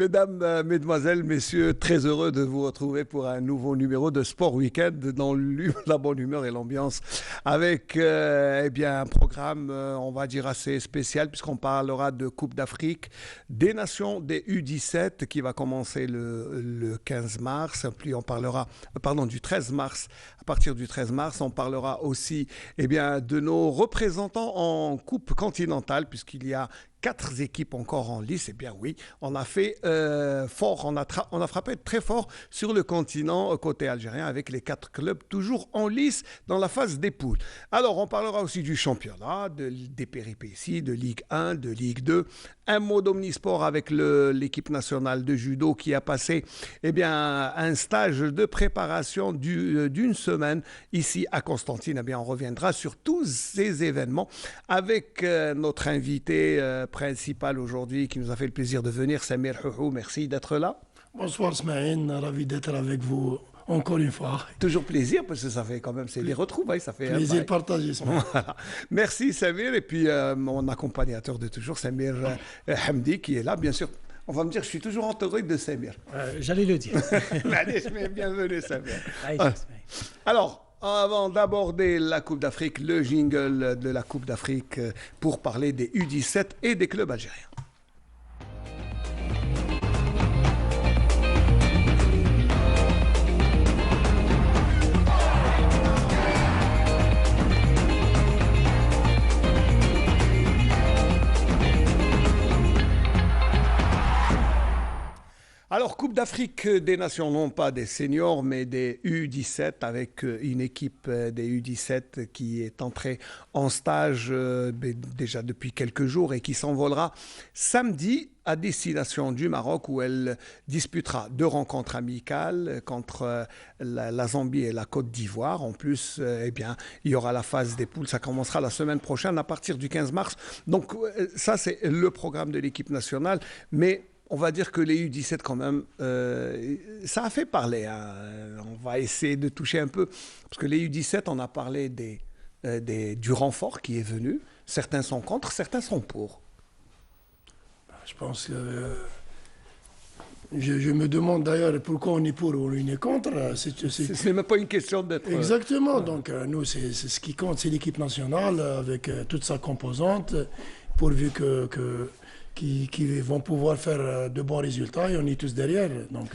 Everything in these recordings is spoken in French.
Mesdames, Mesdemoiselles, Messieurs, très heureux de vous retrouver pour un nouveau numéro de Sport Weekend dans la bonne humeur et l'ambiance avec un programme, on va dire, assez spécial puisqu'on parlera de Coupe d'Afrique des Nations des U17 qui va commencer le 15 mars. Puis on parlera, du 13 mars. À partir du 13 mars, on parlera aussi de nos représentants en Coupe continentale puisqu'il y a 4 équipes encore en lice. Eh bien oui, on a fait fort, on a frappé très fort sur le continent côté algérien avec les 4 clubs toujours en lice dans la phase des poules. Alors on parlera aussi du championnat, des péripéties, de Ligue 1, de Ligue 2. Un mot d'omnisport avec l'équipe nationale de judo qui a passé un stage de préparation d'une semaine ici à Constantine. On reviendra sur tous ces événements avec notre invité principal aujourd'hui qui nous a fait le plaisir de venir, Samir Houhou. Merci d'être là. Bonsoir Smaïn, ravi d'être avec vous encore une fois. Toujours plaisir parce que ça fait quand même, c'est des retrouvailles, ça fait plaisir partagé. Voilà. Merci Samir et puis mon accompagnateur de toujours, Samir Hamdi qui est là, bien sûr. On va me dire, je suis toujours entouré de Samir. J'allais le dire. Allez, bienvenue Samir. Alors, avant d'aborder la Coupe d'Afrique, le jingle de la Coupe d'Afrique pour parler des U17 et des clubs algériens. Alors, Coupe d'Afrique des Nations, non pas des seniors, mais des U17, avec une équipe des U17 qui est entrée en stage déjà depuis quelques jours et qui s'envolera samedi à destination du Maroc où elle disputera 2 rencontres amicales contre la Zambie et la Côte d'Ivoire. En plus, il y aura la phase des poules. Ça commencera la semaine prochaine à partir du 15 mars. Donc ça, c'est le programme de l'équipe nationale. Mais on va dire que les U17 quand même, ça a fait parler. Hein. On va essayer de toucher un peu. Parce que les U17, on a parlé du renfort qui est venu. Certains sont contre, certains sont pour. Je pense que... Je me demande d'ailleurs pourquoi on est pour ou on est contre. C'est même pas une question d'être... Exactement. Donc nous, c'est ce qui compte, c'est l'équipe nationale avec toute sa composante, pourvu qui vont pouvoir faire de bons résultats et on est tous derrière. Donc,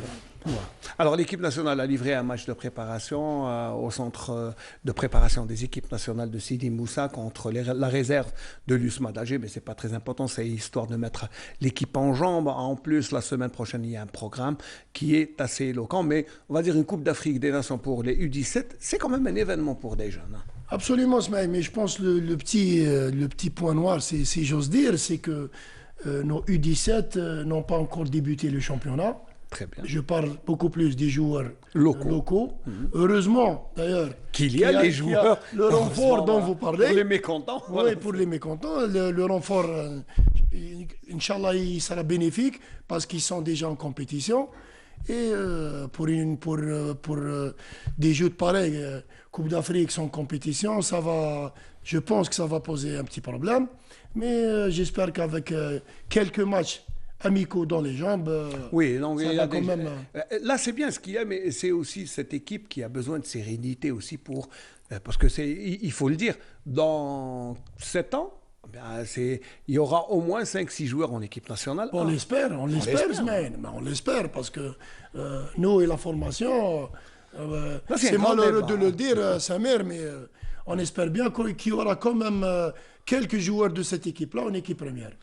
Alors l'équipe nationale a livré un match de préparation au centre de préparation des équipes nationales de Sidi Moussa contre la réserve de l'USMA d'Alger, mais c'est pas très important, c'est histoire de mettre l'équipe en jambes. En plus, la semaine prochaine, il y a un programme qui est assez éloquent, mais on va dire une Coupe d'Afrique des Nations pour les U17, c'est quand même un événement pour des jeunes. Hein. Absolument, mais je pense que le petit point noir, si j'ose dire, c'est que nos U17 n'ont pas encore débuté le championnat. Très bien. Je parle beaucoup plus des joueurs locaux. Heureusement, d'ailleurs, qu'il y a les joueurs. Le renfort dont vous parlez. Pour les mécontents. Oui, voilà. Pour les mécontents. Le renfort, Inch'Allah, il sera bénéfique parce qu'ils sont déjà en compétition. Et pour des jeux de pareil, Coupe d'Afrique sans compétition, je pense que ça va poser un petit problème. Mais j'espère qu'avec quelques matchs amicaux dans les jambes, oui, donc ça va quand même... Là, c'est bien ce qu'il y a, mais c'est aussi cette équipe qui a besoin de sérénité aussi parce que il faut le dire, dans 7 ans, il y aura au moins 5-6 joueurs en équipe nationale. On l'espère, mais on l'espère parce que nous et la formation, c'est malheureux de le dire, Samir, mais on espère bien qu'il y aura quand même quelques joueurs de cette équipe-là en équipe première.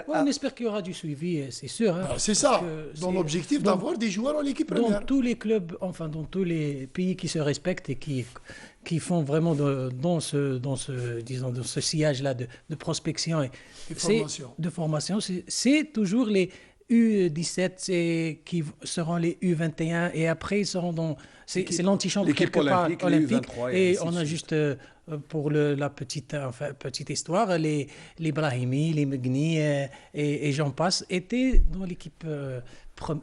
On espère qu'il y aura du suivi, c'est sûr. Hein, c'est ça, dans l'objectif d'avoir des joueurs en équipe première. Dans tous les clubs, enfin dans tous les pays qui se respectent et qui font vraiment dans ce sillage-là de prospection et de formation, c'est toujours les U17 qui seront les U21 et après ils seront dans... C'est l'antichambre l'équipe olympique et on a juste pour la petite histoire, les Brahimi, les Megni et j'en passe étaient dans l'équipe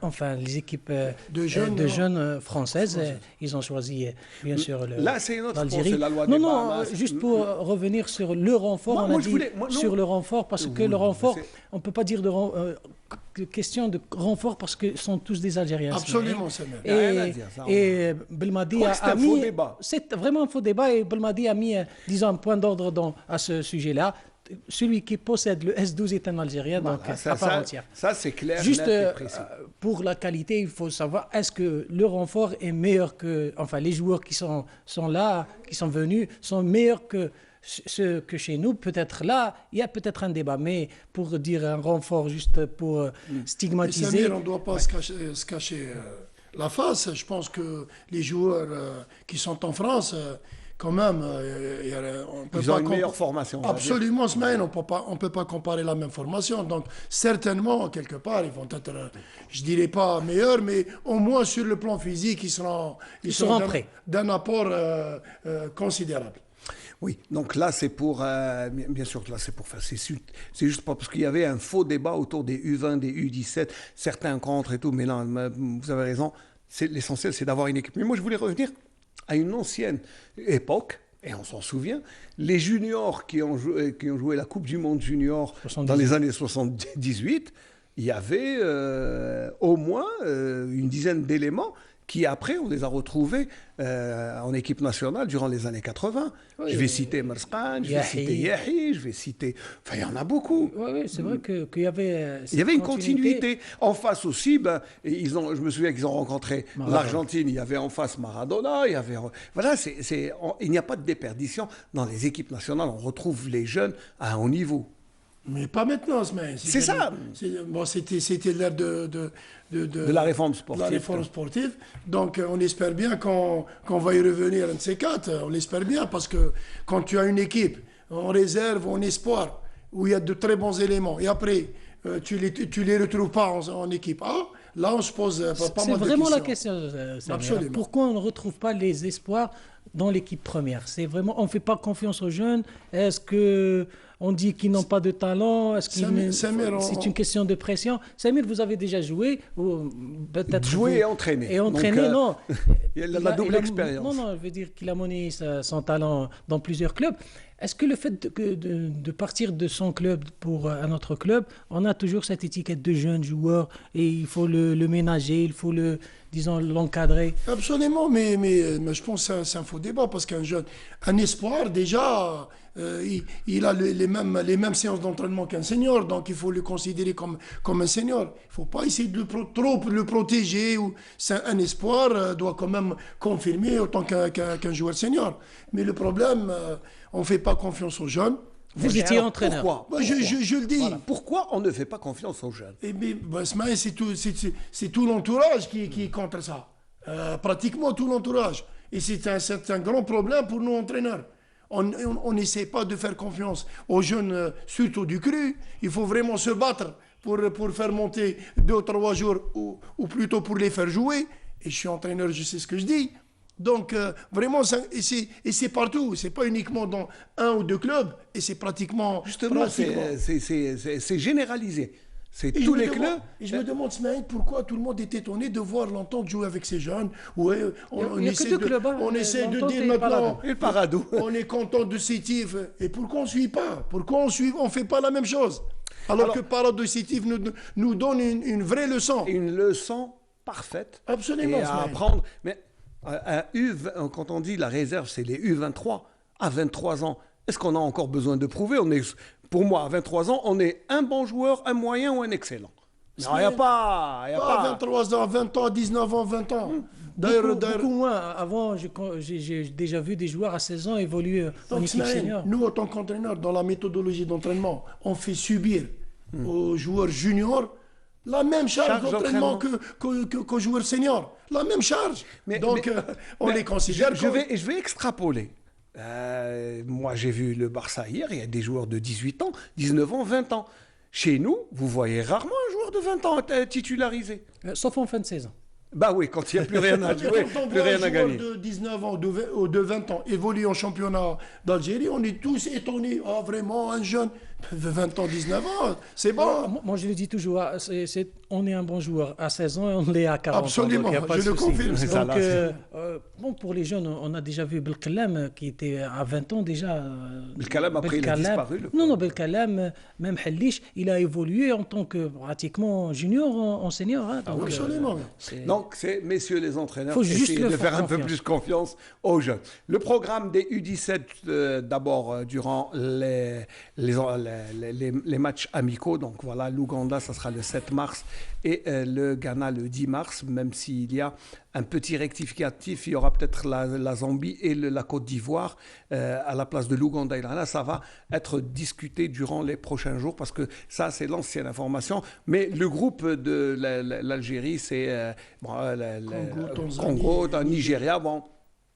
enfin les équipes de jeunes françaises. Ils ont choisi, bien sûr, là, c'est une autre chose, c'est la loi des Bahamas. Juste pour revenir sur le renfort, sur le renfort, parce que le renfort, on ne peut pas dire question de renfort parce que sont tous des Algériens. Absolument, c'est même. Et Belmadi a mis... C'est vraiment un faux débat et Belmadi a mis, disons, un point d'ordre à ce sujet-là. Celui qui possède le S12 est un Algérien, donc à part entière. Ça, c'est clair. Juste pour la qualité, il faut savoir, est-ce que le renfort est meilleur que... Enfin, les joueurs qui sont là, qui sont venus, sont meilleurs que ce que chez nous. Peut-être là, il y a peut-être un débat, mais pour dire un renfort juste pour stigmatiser... Samir, on ne doit pas se cacher la face. Je pense que les joueurs qui sont en France... quand même, ils ont une meilleure formation. Absolument, Smaïn, on ne peut pas comparer la même formation. Donc, certainement, quelque part, ils vont être, je ne dirais pas meilleurs, mais au moins sur le plan physique, ils seront prêts. D'un apport considérable. Oui, donc là, c'est pour... bien sûr que là, c'est pour faire... C'est juste pas parce qu'il y avait un faux débat autour des U20, des U17, certains contre et tout, mais là, vous avez raison, l'essentiel, c'est d'avoir une équipe. Mais moi, je voulais revenir à une ancienne époque, et on s'en souvient, les juniors qui ont joué la Coupe du Monde junior 78. Dans les années 78, il y avait au moins une dizaine d'éléments qui après, on les a retrouvés en équipe nationale durant les années 80. Oui, je vais citer Merskan, je vais citer Yahi, je vais citer... Enfin, il y en a beaucoup. Oui, c'est vrai qu'il y avait... Il y avait une continuité. En face aussi, je me souviens qu'ils ont rencontré l'Argentine, il y avait en face Maradona, il y avait... Voilà, il n'y a pas de déperdition. Dans les équipes nationales, on retrouve les jeunes à un haut niveau. Mais pas maintenant, mais c'est ça. C'était l'ère de la réforme sportive. La réforme sportive. Donc, on espère bien qu'on va y revenir, un de ces quatre. On l'espère bien, parce que quand tu as une équipe en réserve, en espoir, où il y a de très bons éléments, et après, tu les retrouves pas en équipe A, là, on se pose pas mal de questions. C'est vraiment la question. Absolument. Pourquoi on ne retrouve pas les espoirs dans l'équipe première? C'est vraiment, on ne fait pas confiance aux jeunes. Est-ce que on dit qu'ils n'ont pas de talent? Est-ce c'est une question de pression? Samir, vous avez déjà joué ou peut-être joué et entraîné. Et entraîné, donc, non. Il a la double expérience. Non, je veux dire qu'il a mené son talent dans plusieurs clubs. Est-ce que le fait de partir de son club pour un autre club, on a toujours cette étiquette de jeune joueur et il faut le ménager, il faut l'encadrer? Absolument, mais je pense que c'est un faux débat, parce qu'un jeune, un espoir, déjà, il a les mêmes séances d'entraînement qu'un senior, donc il faut le considérer comme un senior. Il ne faut pas essayer de trop le protéger. Un espoir doit quand même confirmer autant qu'un joueur senior. Mais le problème, on ne fait pas confiance aux jeunes. Vous étiez entraîneur. Pourquoi je le dis. Voilà. Pourquoi on ne fait pas confiance aux jeunes? C'est tout l'entourage qui est contre ça. Pratiquement tout l'entourage. Et c'est un grand problème pour nous entraîneurs. On n'essaie pas de faire confiance aux jeunes, surtout du cru. Il faut vraiment se battre pour faire monter 2 ou 3 jours, ou plutôt pour les faire jouer. Et je suis entraîneur, je sais ce que je dis. Donc, vraiment, c'est partout. Ce n'est pas uniquement dans 1 ou 2 clubs. Et c'est pratiquement... Justement, c'est généralisé. C'est tous les clubs. Et je me demande, Smaïn, pourquoi tout le monde est étonné de voir l'entente jouer avec ces jeunes. On essaie de dire maintenant, on est content de Sétif. Et pourquoi on ne suit pas? Pourquoi on ne fait pas la même chose? Alors que Parado de Sétif nous donne une vraie leçon. Une leçon parfaite. Absolument. Et à apprendre. Mais quand on dit la réserve, c'est les U23 à 23 ans. Est-ce qu'on a encore besoin de prouver? Pour moi, à 23 ans, on est un bon joueur, un moyen ou un excellent. Non, il n'y a pas... 23 ans, 20 ans, 19 ans, 20 ans. Beaucoup moins. Avant, j'ai déjà vu des joueurs à 16 ans évoluer en équipe senior. Nous, en tant qu'entraîneurs, dans la méthodologie d'entraînement, on fait subir aux joueurs juniors la même charge d'entraînement qu'aux joueurs seniors. La même charge. Donc, on les considère je vais extrapoler. Moi, j'ai vu le Barça hier, il y a des joueurs de 18 ans, 19 ans, 20 ans. Chez nous, vous voyez rarement un joueur de 20 ans titularisé. Sauf en fin de saison. Bah oui, quand il n'y a plus rien à jouer, plus rien à gagner. Quand on voit un joueur de 19 ans ou de 20 ans évoluer en championnat d'Algérie, on est tous étonnés. Ah, vraiment, un jeune. 20 ans, 19 ans, c'est bon. Moi, je le dis toujours, on est un bon joueur à 16 ans et on l'est à 40 Absolument, ans. Absolument, je le confirme. Donc, bon, pour les jeunes, on a déjà vu Belkalem qui était à 20 ans déjà. Belkalem, après, il a disparu. Non, Belkalem, même Hellich, il a évolué en tant que pratiquement junior en senior. Hein, donc, absolument. Donc, c'est, messieurs les entraîneurs, faut juste essayer de faire un peu plus confiance aux jeunes. Le programme des U17, d'abord, durant les matchs amicaux. Donc voilà, l'Ouganda, ça sera le 7 mars et le Ghana le 10 mars, même s'il y a un petit rectificatif, il y aura peut-être la Zambie et la Côte d'Ivoire à la place de l'Ouganda et là, ça va être discuté durant les prochains jours parce que ça, c'est l'ancienne information. Mais le groupe de l'Algérie, c'est Congo, Nigeria. Bon,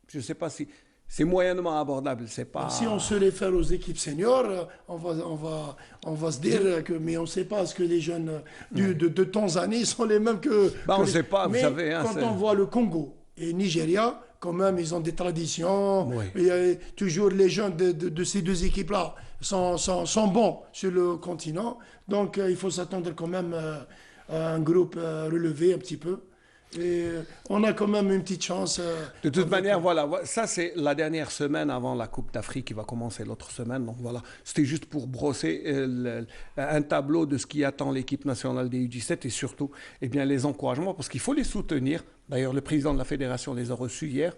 je ne sais pas si... C'est moyennement abordable, c'est pas... Si on se réfère aux équipes seniors, on va se dire que... Mais on ne sait pas, est-ce que les jeunes de Tanzanie sont les mêmes que... on ne sait pas, vous savez. Quand on voit le Congo et Nigeria, quand même, ils ont des traditions. Oui. Il y a toujours les jeunes de ces deux équipes-là sont bons sur le continent. Donc, il faut s'attendre quand même à un groupe relevé un petit peu. Et on a quand même une petite chance. De toute manière, voilà, ça c'est la dernière semaine avant la Coupe d'Afrique qui va commencer l'autre semaine. Donc voilà, c'était juste pour brosser un tableau de ce qui attend l'équipe nationale des U17 et surtout les encouragements parce qu'il faut les soutenir. D'ailleurs, le président de la fédération les a reçus hier.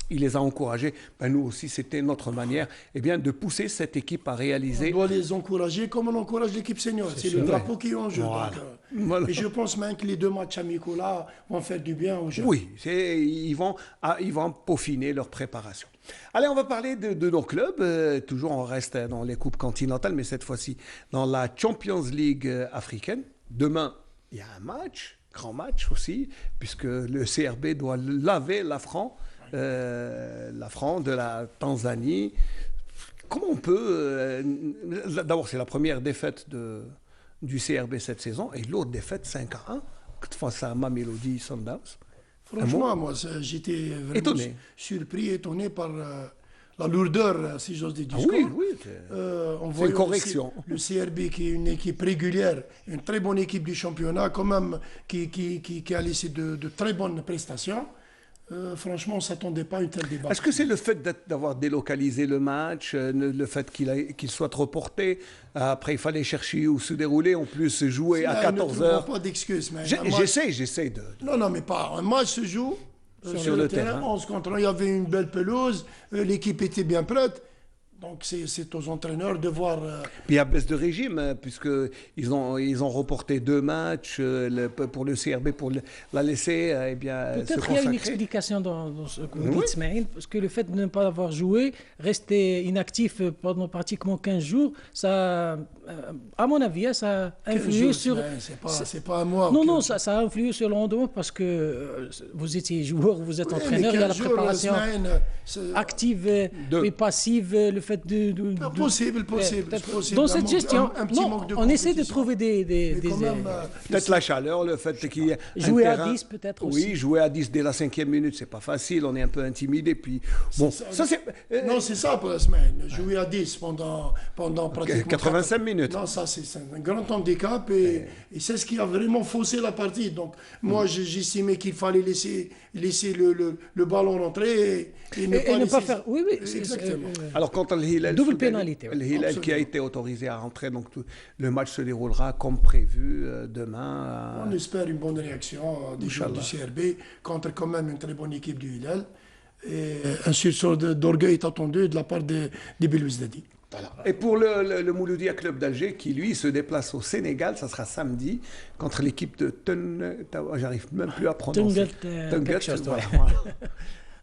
Il les a encouragés. Nous aussi, c'était notre manière de pousser cette équipe à réaliser. On doit les encourager comme on encourage l'équipe senior. C'est le drapeau qui est en jeu. Voilà. Donc, et je pense même que les deux matchs amicaux là vont faire du bien aux jeunes. Oui, ils vont peaufiner leur préparation. Allez, on va parler de nos clubs. Toujours, on reste dans les coupes continentales, mais cette fois-ci dans la Champions League africaine. Demain, il y a un match, grand match aussi, puisque le CRB doit laver l'Afran. L'Afran de la Tanzanie. Comment on peut... D'abord, c'est la première défaite du CRB cette saison et l'autre défaite 5-1 face à Mamelodi Sundowns. Franchement, moi, j'étais vraiment surpris, étonné par la lourdeur, si j'ose dire, du score. Oui, c'est une correction. Le CRB qui est une équipe régulière, une très bonne équipe du championnat, quand même, qui a laissé de très bonnes prestations. Franchement, on ne s'attendait pas à une telle débat. Est-ce que c'est le fait d'avoir délocalisé le match, le fait qu'il soit reporté, après il fallait chercher où se dérouler, en plus jouer à 14h. Pas d'excuses. J'essaie de... Non, mais pas. Un match se joue sur le terrain. 11 contre 1, il y avait une belle pelouse, l'équipe était bien prête. Donc c'est aux entraîneurs de voir... Puis il y a baisse de régime, puisqu'ils ont reporté 2 matchs pour le CRB, pour la laisser se consacrer. Peut-être qu'il y a une explication dans ce que vous dites, Ismaël, parce que le fait de ne pas avoir joué, rester inactif pendant pratiquement 15 jours, ça, à mon avis, ça a influé sur... C'est pas à moi. Non, ça a influé sur le rendement parce que vous étiez joueur, vous êtes entraîneur, il y a la préparation active et passive, le fait Possible. Dans cette gestion, on essaie de trouver des peut-être la chaleur, le fait qu'il y ait jouer à 10 peut-être aussi. Oui, jouer à 10 dès la 5e minute, c'est pas facile, on est un peu intimidé. Puis bon, ça c'est non, c'est ça pour la semaine. Jouer à 10 pendant pratiquement 85 minutes. Non, ça c'est un grand handicap et c'est ce qui a vraiment faussé la partie. Donc moi, j'estimais qu'il fallait laisser le ballon rentrer et ne pas faire. Oui, exactement. Alors quand le Hilal, double pénalité. Le Hilal qui a été autorisé à rentrer, donc le match se déroulera comme prévu demain. On espère une bonne réaction des joueurs du CRB contre quand même une très bonne équipe du Hilal. Et un sursaut d'orgueil est attendu de la part de Belouiz Dadi. Voilà. Et pour le Mouloudia Club d'Alger, qui lui se déplace au Sénégal, ça sera samedi, contre l'équipe de j'arrive même plus à prononcer.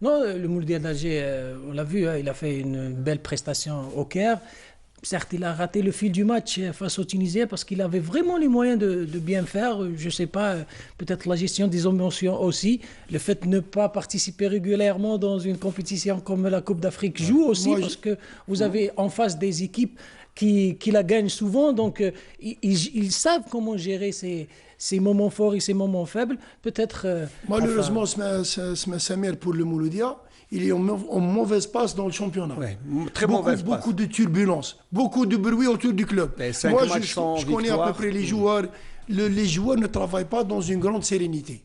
Non, le Mouloudia d'Alger, on l'a vu, il a fait une belle prestation au Caire. Certes, il a raté le fil du match face aux Tunisiens parce qu'il avait vraiment les moyens de bien faire. Je ne sais pas, peut-être la gestion des émotions aussi. Le fait de ne pas participer régulièrement dans une compétition comme la Coupe d'Afrique joue aussi parce que vous avez en face des équipes qui la gagnent souvent. Donc, ils savent comment gérer ces moments forts et ces moments faibles. Peut-être... Malheureusement, Samir, pour le Mouloudia, il est en mauvaise passe dans le championnat. Ouais, très mauvaise passe. Beaucoup de turbulences, beaucoup de bruit autour du club. Moi, je connais à peu près les joueurs. Les joueurs ne travaillent pas dans une grande sérénité.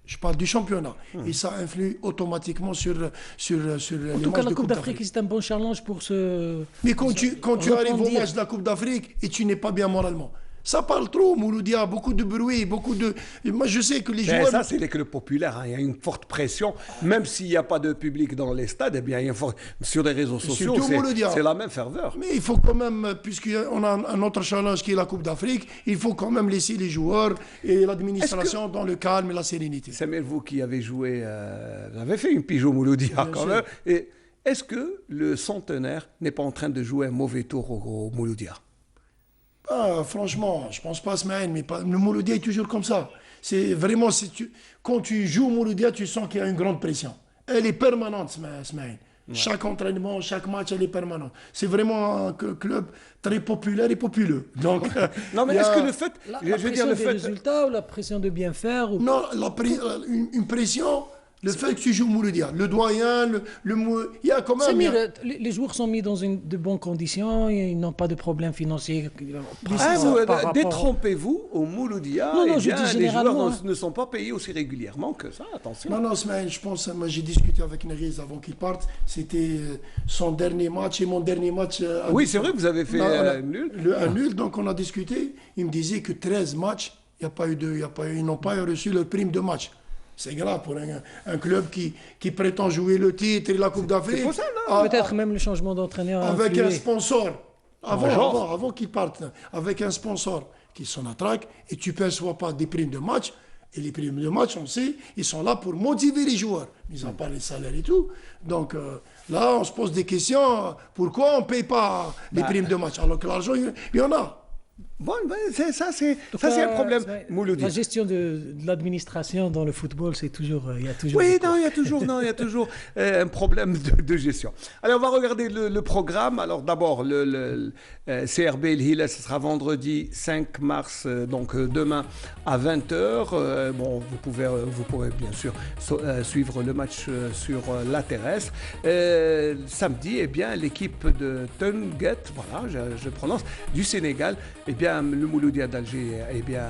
Je parle du championnat. Et ça influe automatiquement sur en tout cas, la Coupe d'Afrique, c'est un bon challenge pour ce... Mais quand tu arrives au match de la Coupe d'Afrique et tu n'es pas bien moralement, ça parle trop, Mouloudia, beaucoup de bruit, beaucoup de... Moi, je sais que les joueurs... Ça, c'est les clubs populaires. Il y a une forte pression. Même s'il n'y a pas de public dans les stades, eh bien, il y a sur les réseaux sociaux, c'est la même ferveur. Mais il faut quand même, puisqu'on a un autre challenge qui est la Coupe d'Afrique, il faut quand même laisser les joueurs et l'administration dans le calme et la sérénité. Samuel, vous qui avez joué, vous avez fait une pigeon Mouloudia quand même. Et est-ce que le centenaire n'est pas en train de jouer un mauvais tour au Mouloudia? Franchement, je pense pas Smaïn, mais le Mouloudia est toujours comme ça. C'est vraiment, quand tu joues au Mouloudia, tu sens qu'il y a une grande pression. Elle est permanente, Smaïn. Ouais. Chaque entraînement, chaque match, elle est permanente. C'est vraiment un club très populaire et populeux. Donc, non, mais est-ce que le fait... La pression des résultats ou la pression de bien faire ou... Non, une pression... Le fait que tu joues Mouloudia, le doyen, il y a quand même... Les joueurs sont mis dans de bonnes conditions, ils n'ont pas de problèmes financiers. Détrompez-vous au Mouloudia, les joueurs ne sont pas payés aussi régulièrement que ça, attention. Non, Smaïn, je pense, moi j'ai discuté avec Neriz avant qu'il parte, c'était son dernier match et mon dernier match. Oui, c'est vrai que vous avez fait un nul. Un nul, donc on a discuté, il me disait que 13 matchs, ils n'ont pas reçu leur prime de match. C'est grave pour un club qui prétend jouer le titre et la Coupe d'Afrique. C'est pour ça, non? Peut-être même le changement d'entraîneur. Avec un sponsor. Avant qu'il parte. Avec un sponsor qui s'en attraque et tu ne perçois pas des primes de match. Et les primes de match, on sait, ils sont là pour motiver les joueurs. Ils n'ont pas les salaires et tout. Donc là, on se pose des questions. Pourquoi on ne paye pas les primes de match alors que l'argent, il y en a? Bon, ça c'est un problème. La gestion de l'administration dans le football, c'est toujours, il y a toujours. Oui, il y a toujours un problème de gestion. Allez, on va regarder le programme. Alors d'abord le CRB El Hilal, ce sera vendredi 5 mars, donc demain à 20h. Bon, vous pourrez bien sûr suivre le match sur la terrestre. Samedi, eh bien l'équipe de Teunguet, voilà, je prononce, du Sénégal, eh bien le Mouloudia d'Alger, eh bien,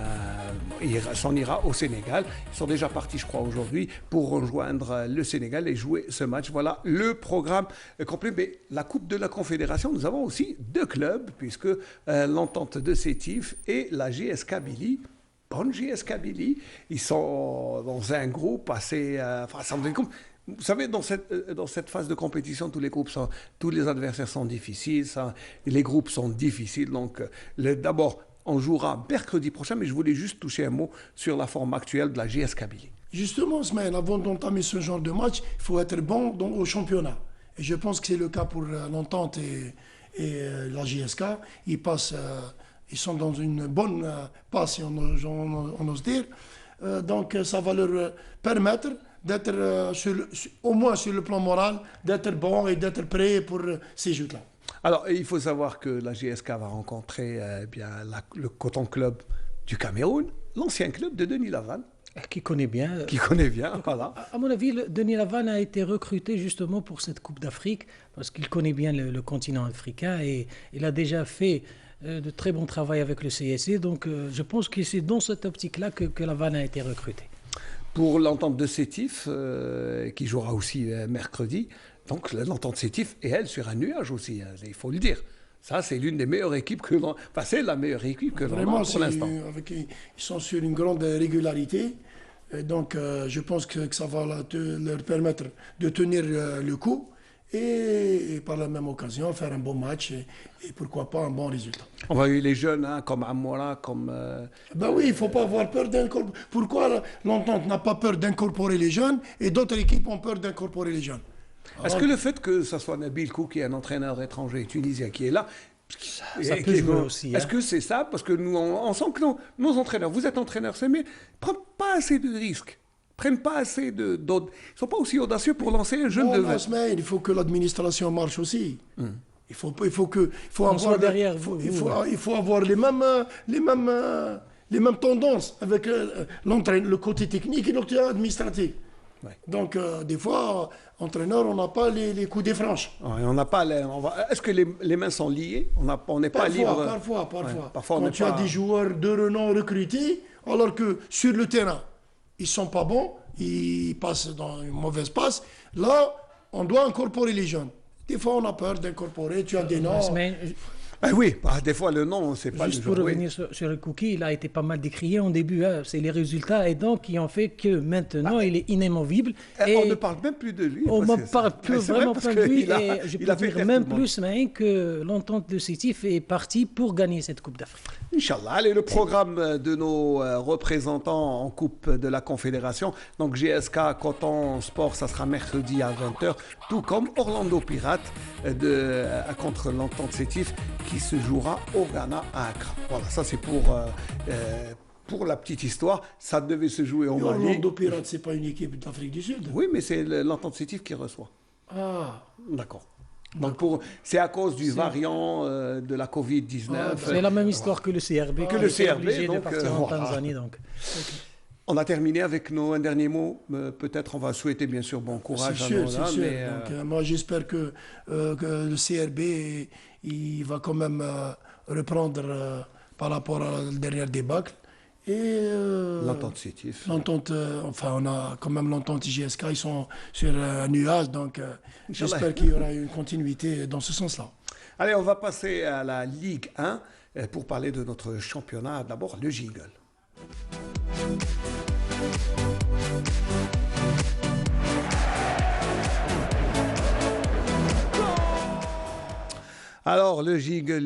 s'en ira au Sénégal. Ils sont déjà partis, je crois, aujourd'hui pour rejoindre le Sénégal et jouer ce match. Voilà le programme complet. Mais la Coupe de la Confédération, nous avons aussi deux clubs, puisque l'Entente de Sétif et la JS Kabylie. Bonne JS Kabylie, ils sont dans un groupe assez... Vous savez, dans cette phase de compétition, tous les adversaires sont difficiles, les groupes sont difficiles. Donc, d'abord, on jouera mercredi prochain, mais je voulais juste toucher un mot sur la forme actuelle de la JS Kabylie. Justement, Smaïn, avant d'entamer ce genre de match, il faut être bon au championnat. Et je pense que c'est le cas pour l'Entente et la JSK. Ils sont dans une bonne passe, on ose dire. Donc, ça va leur permettre d'être, au moins sur le plan moral, d'être bon et d'être prêt pour ces jeux-là. Alors, il faut savoir que la GSK va rencontrer le Coton Club du Cameroun, l'ancien club de Denis Lavanne. Qui connaît bien, voilà. À mon avis, Denis Lavanne a été recruté justement pour cette Coupe d'Afrique, parce qu'il connaît bien le continent africain et il a déjà fait de très bon travail avec le CSC. Donc, je pense que c'est dans cette optique-là que Lavanne a été recruté. Pour l'Entente de Sétif, qui jouera aussi mercredi, donc l'Entente Sétif est elle sur un nuage aussi, il faut le dire. Ça, c'est l'une des meilleures équipes c'est la meilleure équipe que l'on a pour l'instant. Ils sont sur une grande régularité. Et donc, je pense que ça va leur permettre de tenir le coup et par la même occasion faire un bon match et pourquoi pas un bon résultat. On va eu les jeunes comme Amoura, comme... Ben oui, il ne faut pas avoir peur d'incorporer. Pourquoi l'Entente n'a pas peur d'incorporer les jeunes et d'autres équipes ont peur d'incorporer les jeunes? Est-ce que le fait que ce soit Nabil Kou, qui est un entraîneur étranger tunisien, qui est là, ça peut jouer aussi. Est-ce que c'est ça? Parce que nous, on sent que nos entraîneurs, vous êtes entraîneurs, mais ne prennent pas assez de risques. Prennent pas assez ils ne sont pas aussi audacieux pour lancer un jeune de 20. Mais il faut que l'administration marche aussi. Il faut avoir les mêmes tendances avec le côté technique et le côté administratif. Ouais. Donc, des fois, entraîneur, on n'a pas les coups des franches. Ouais, on n'a pas est-ce que les mains sont liées? On n'est pas libre. Parfois. Ouais, Quand tu as des joueurs de renom recrutés, alors que sur le terrain, ils ne sont pas bons, ils passent dans une mauvaise passe. Là, on doit incorporer les jeunes. Des fois, on a peur d'incorporer. Tu as des noms. Oui, des fois le nom, c'est pas juste pour revenir sur le cookie, il a été pas mal décrié en début. Hein. C'est les résultats et donc qui ont fait que maintenant il est inamovible. Et on ne parle même plus de lui. On ne parle plus vraiment pas de lui. Et je peux dire même plus que l'entente de Sétif est partie pour gagner cette Coupe d'Afrique. Inch'Allah. Allez, le programme de nos représentants en Coupe de la Confédération. Donc GSK Coton Sport, ça sera mercredi à 20h, tout comme Orlando Pirates contre l'entente Sétif, qui se jouera au Ghana à Accra. Voilà, ça c'est pour la petite histoire. Ça devait se jouer au Mali. Orlando Pirates, c'est pas une équipe d'Afrique du Sud. Oui, mais c'est l'entente Sétif qui reçoit. Ah. D'accord. Donc c'est à cause du variant de la Covid-19. C'est la même histoire que le CRB. Que le CRB, obligé donc, de partir en Tanzanie. Donc. On a terminé avec un dernier mot. Peut-être on va souhaiter bien sûr bon courage à nos sûr. Donc, moi j'espère que le CRB il va quand même reprendre par rapport à la dernière débâcle. Et l'entente Sétif. On a quand même l'entente GSK, ils sont sur un nuage, donc j'espère qu'il y aura une continuité dans ce sens-là. Allez, on va passer à la Ligue 1 pour parler de notre championnat. D'abord, le Giggle. Alors, le Giggle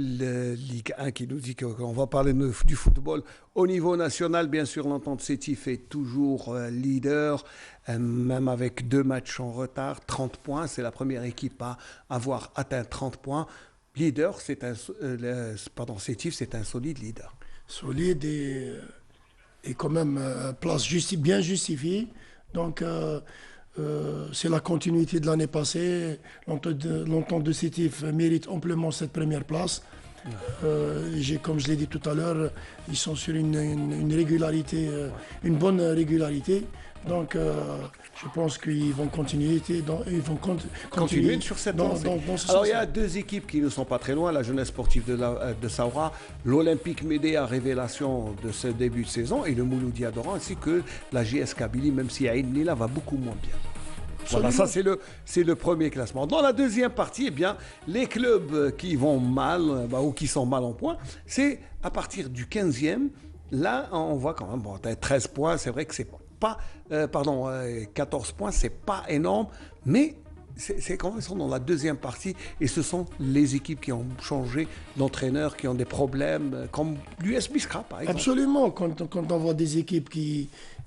Ligue 1 qui nous dit qu'on va parler du football au niveau national. Bien sûr, l'entente Sétif est toujours leader, même avec 2 matchs en retard, 30 points. C'est la première équipe à avoir atteint 30 points. Leader, Sétif, c'est un solide leader. Solide et quand même place bien justifiée. Donc, c'est la continuité de l'année passée. L'entente de Sétif mérite amplement cette première place. Comme je l'ai dit tout à l'heure, ils sont sur une régularité, une bonne régularité. Donc, je pense qu'ils vont continuer sur cette lancée. Alors, il y a 2 équipes qui ne sont pas très loin. La jeunesse sportive de Saoura, l'Olympique Médéa révélation de ce début de saison, et le Mouloudi Adoran, ainsi que la GS Kabylie, même si Aïn Nila va beaucoup moins bien. Voilà, ça c'est le premier classement. Dans la deuxième partie, eh bien, les clubs qui vont mal ou qui sont mal en points, c'est à partir du 15e. Là, on voit quand même 13 points. C'est vrai que c'est pas, 14 points, c'est pas énorme, mais c'est quand ils sont dans la deuxième partie et ce sont les équipes qui ont changé d'entraîneur, qui ont des problèmes, comme l'US Biskra par exemple. Absolument, quand on voit des équipes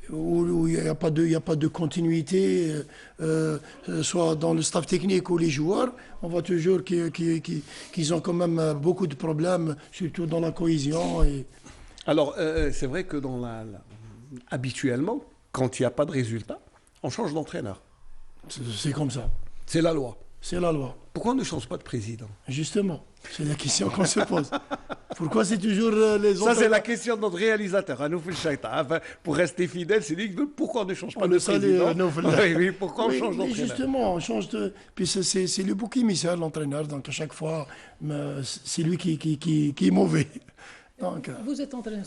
où il n'y a pas de continuité, soit dans le staff technique ou les joueurs, on voit toujours qu'ils ont quand même beaucoup de problèmes, surtout dans la cohésion. Alors, c'est vrai que habituellement, quand il n'y a pas de résultat, on change d'entraîneur. C'est comme ça. C'est la loi. C'est la loi. Pourquoi on ne change pas de président? Justement, c'est la question qu'on se pose. Pourquoi c'est toujours les autres? Ça, c'est la question de notre réalisateur, Anouf Chaïta. Enfin, pour rester fidèle, c'est dit pourquoi on ne change pas de président? Oui, pourquoi on change d'entraîneur? Justement, on change de. Puis c'est le bouc émissaire, l'entraîneur. Donc à chaque fois, c'est lui qui est mauvais. Donc, vous êtes entraîneur.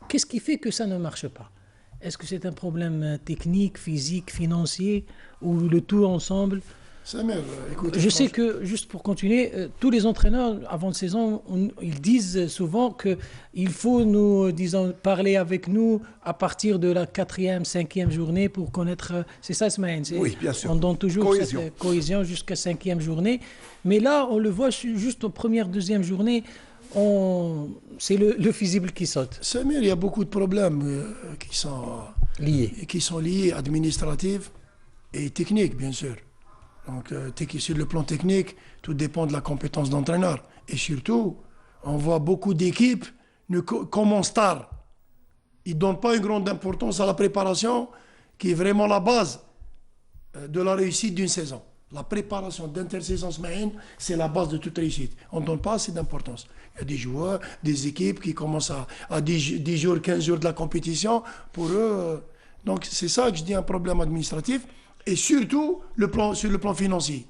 Qu'est-ce qui fait que ça ne marche pas? Est-ce que c'est un problème technique, physique, financier, ou le tout ensemble? Je sais que, juste pour continuer, tous les entraîneurs, avant de saison, ils disent souvent qu'il faut parler avec nous à partir de la 4e, 5e journée pour connaître... C'est ça, Smaïn? Oui, bien sûr. On donne toujours cette cohésion jusqu'à 5e journée. Mais là, on le voit juste aux premières, 2e journées, c'est le fusible qui saute. Samir, il y a beaucoup de problèmes qui sont liés, administratifs et techniques, bien sûr. Donc, sur le plan technique, tout dépend de la compétence d'entraîneur. Et surtout, on voit beaucoup d'équipes commencent tard. Ils ne donnent pas une grande importance à la préparation, qui est vraiment la base de la réussite d'une saison. La préparation d'intersaison semaine, c'est la base de toute réussite. On ne donne pas assez d'importance. Il y a des joueurs, des équipes qui commencent à 10 jours, 15 jours de la compétition. Pour eux, donc c'est ça que je dis, un problème administratif. et surtout sur le plan financier.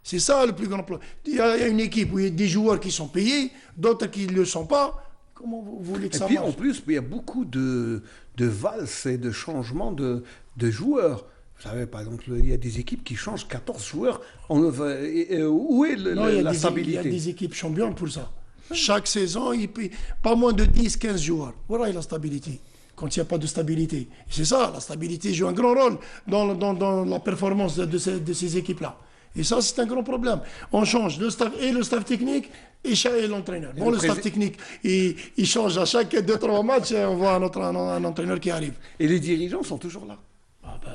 C'est ça le plus grand plan. Il y a une équipe où il y a des joueurs qui sont payés, d'autres qui ne le sont pas. Comment vous voulez que ça marche? Et puis en plus, il y a beaucoup de valses et de changements de joueurs. Vous savez, par exemple, il y a des équipes qui changent 14 joueurs. Où est la stabilité? Il y a des équipes championnes pour ça. Chaque saison, il paye pas moins de 10-15 joueurs. Voilà la stabilité. Quand il n'y a pas de stabilité. C'est ça, la stabilité joue un grand rôle dans la performance de ces équipes-là. Et ça, c'est un grand problème. On change le staff technique et l'entraîneur. Bon, le staff technique, il change à chaque 2-3 matchs, on voit un entraîneur qui arrive. Et les dirigeants sont toujours là.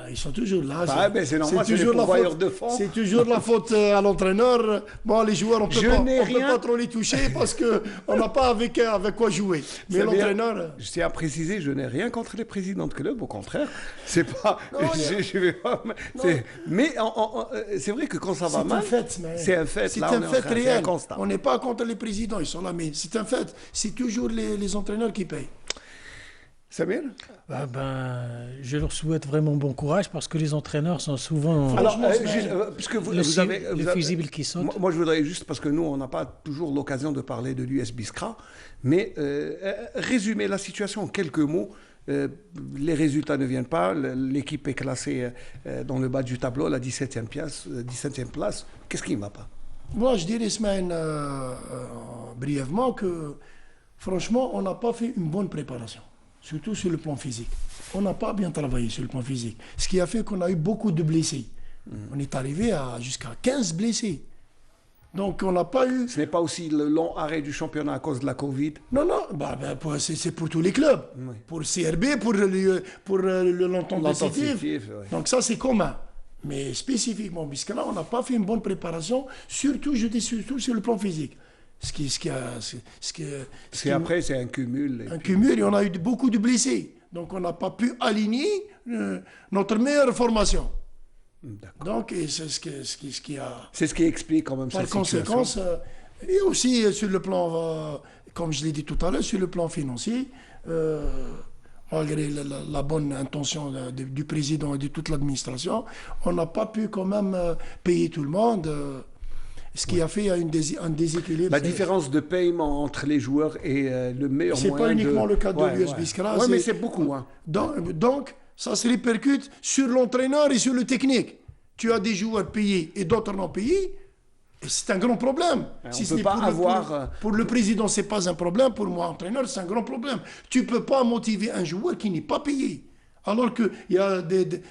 Ils sont toujours là. C'est normal, c'est toujours de fond. C'est toujours la faute à l'entraîneur. Bon, les joueurs, on ne peut pas trop les toucher parce qu'on n'a pas avec quoi jouer. Mais l'entraîneur... Je tiens à préciser, je n'ai rien contre les présidents de club, au contraire. C'est pas... Mais c'est vrai que quand ça va mal... C'est un fait. C'est un fait réel. On n'est pas contre les présidents, ils sont là, mais c'est un fait. C'est toujours les entraîneurs qui payent. Samir? Je leur souhaite vraiment bon courage parce que les entraîneurs sont souvent puisque vous avez le fusible qui saute. Moi, je voudrais juste, parce que nous, on n'a pas toujours l'occasion de parler de l'US Biskra, mais résumer la situation en quelques mots. Les résultats ne viennent pas. L'équipe est classée dans le bas du tableau, la 17e place. Qu'est-ce qui ne va pas? Moi, je dirais, Ismaël, brièvement, que franchement, on n'a pas fait une bonne préparation. Surtout sur le plan physique. On n'a pas bien travaillé sur le plan physique. Ce qui a fait qu'on a eu beaucoup de blessés. On est arrivé jusqu'à 15 blessés. Donc on n'a pas eu... Ce n'est pas aussi le long arrêt du championnat à cause de la Covid? Non, c'est pour tous les clubs. Oui. Pour le CRB, pour l'entente décisive. Oui. Donc ça, c'est commun. Mais spécifiquement, puisque là, on n'a pas fait une bonne préparation, surtout sur le plan physique. Après, c'est un cumul. Un cumul, et on a eu beaucoup de blessés. Donc, on n'a pas pu aligner notre meilleure formation. Donc, c'est ce qui a... C'est ce qui explique quand même cette situation. Par conséquence, et aussi sur le plan, comme je l'ai dit tout à l'heure, sur le plan financier, malgré la bonne intention du président et de toute l'administration, on n'a pas pu quand même payer tout le monde. Ce qui a fait un déséquilibre. La différence de paiement entre les joueurs est le meilleur moyen. C'est pas uniquement le cas de l'US Biskra. Oui, mais c'est beaucoup. Hein. Donc, ça se répercute sur l'entraîneur et sur le technique. Tu as des joueurs payés et d'autres non payés. Et c'est un grand problème. Si ce n'est pas pour le président, c'est pas un problème. Pour moi, entraîneur, c'est un grand problème. Tu peux pas motiver un joueur qui n'est pas payé. Alors qu'il y a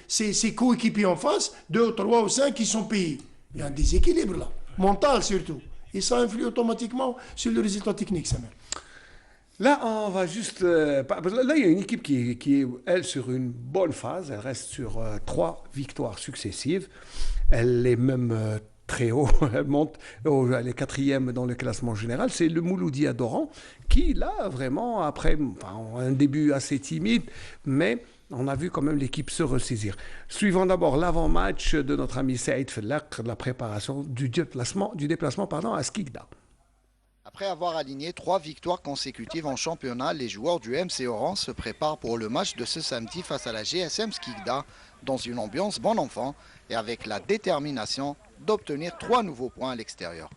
ses coéquipiers en face, 2, 3 ou 5 qui sont payés. Il y a un déséquilibre là. Mental surtout. Et ça influe automatiquement sur le résultat technique, Samuel. Là, on va juste... là, il y a une équipe qui est, elle, sur une bonne phase. Elle reste sur 3 victoires successives. Elle est même très haut. Elle monte, elle est 4e dans le classement général. C'est le Mouloudi Adoran qui, là, vraiment, après un début assez timide, mais... On a vu quand même l'équipe se ressaisir. Suivons d'abord l'avant-match de notre ami Saïd Fellak, la préparation du déplacement à Skikda. Après avoir aligné 3 victoires consécutives en championnat, les joueurs du MC Oran se préparent pour le match de ce samedi face à la GSM Skikda dans une ambiance bon enfant et avec la détermination d'obtenir 3 nouveaux points à l'extérieur.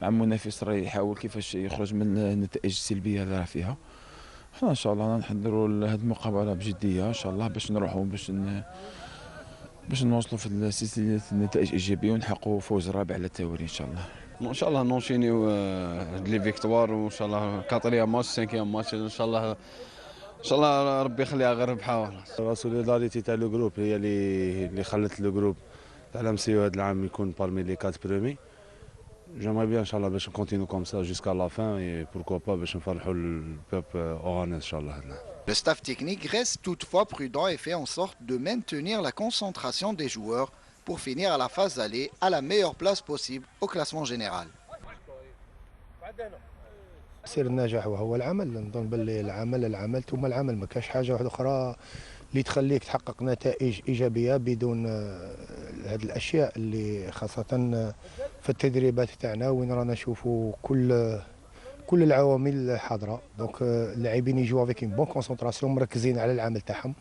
مع منافس راه يحاول كيفاش يخرج من النتائج السلبيه اللي راه فيها. حنا ان شاء الله نحضروا لهذه المقابله بجديه ان شاء الله باش نروحوا باش نوصلوا في سلسله النتائج الايجابيه ونحققوا فوز رابع على التوالي ان شاء الله. ان شاء الله نونشينيو لي فيكتوار وان شاء الله 4 ماتش 5 ماتش ان شاء الله ربي يخليها غير ربحها. لا سوليداريتي تاع لو جروب هي اللي خلت لو جروب تاع الامسيو هذا العام يكون parmi les 4 premiers. J'aimerais bien, Inch'Allah, qu'on continue comme ça jusqu'à la fin et pourquoi pas, le peuple oranais, Inch'Allah. Le staff technique reste toutefois prudent et fait en sorte de maintenir la concentration des joueurs pour finir à la phase aller à la meilleure place possible au classement général. سر النجاح وهو العمل. نظن باللي العمل ثم العمل، ما كاش حاجه واحده اخرى اللي تخليك تحقق نتائج ايجابيه بدون هذه الاشياء اللي خاصه في التدريبات تاعنا وين رانا نشوفوا كل العوامل حاضره. دونك اللاعبين يجوا افيك اون بون كونسونطراسيون، مركزين على العمل تاعهم.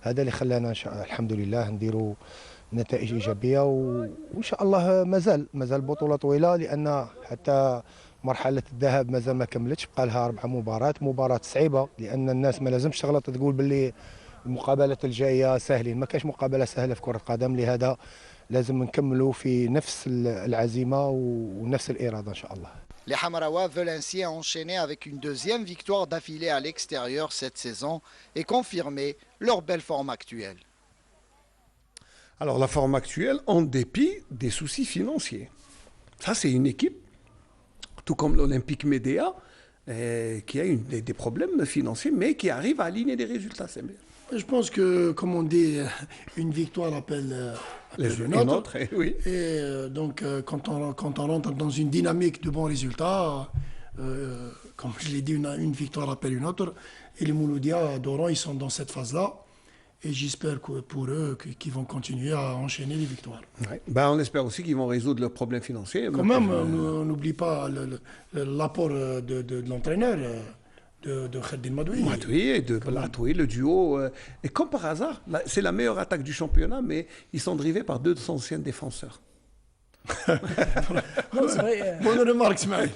هذا اللي خلانا الحمد لله نديروا نتائج ايجابيه، وان شاء الله مازال بطوله طويله، لان حتى مرحله الذهاب مازال ما كملتش، بقى لها 4 مباريات. مباراه صعيبه، لان الناس ما لازمش تغلط تقول باللي المقابلات الجايه سهلين. ما كاش مقابله سهله في كره القدم، لهذا لازم نكملوا في نفس العزيمه ونفس الاراده ان شاء الله. Les Hamarawa veulent ainsi enchaîner avec une deuxième victoire d'affilée à l'extérieur cette saison et confirmer leur belle forme actuelle. Alors la forme actuelle en dépit des soucis financiers. Ça c'est une équipe, tout comme l'Olympique Médéa, qui a des problèmes financiers mais qui arrive à aligner des résultats. C'est bien. Je pense que, comme on dit, une victoire appelle une autre. Oui. Et donc, quand on rentre dans une dynamique de bons résultats, comme je l'ai dit, une victoire appelle une autre. Et les Mouloudia, Doran, ils sont dans cette phase-là. Et j'espère que pour eux, qu'ils vont continuer à enchaîner les victoires. Ouais. Ben, on espère aussi qu'ils vont résoudre leurs problèmes financiers. Quand même, on n'oublie pas l'apport de l'entraîneur. De Khadim Madoui. Madoui et de Blatoui, le duo. Et comme par hasard, c'est la meilleure attaque du championnat, mais ils sont drivés par 2 anciens défenseurs. Bonne remarque, Smaïl.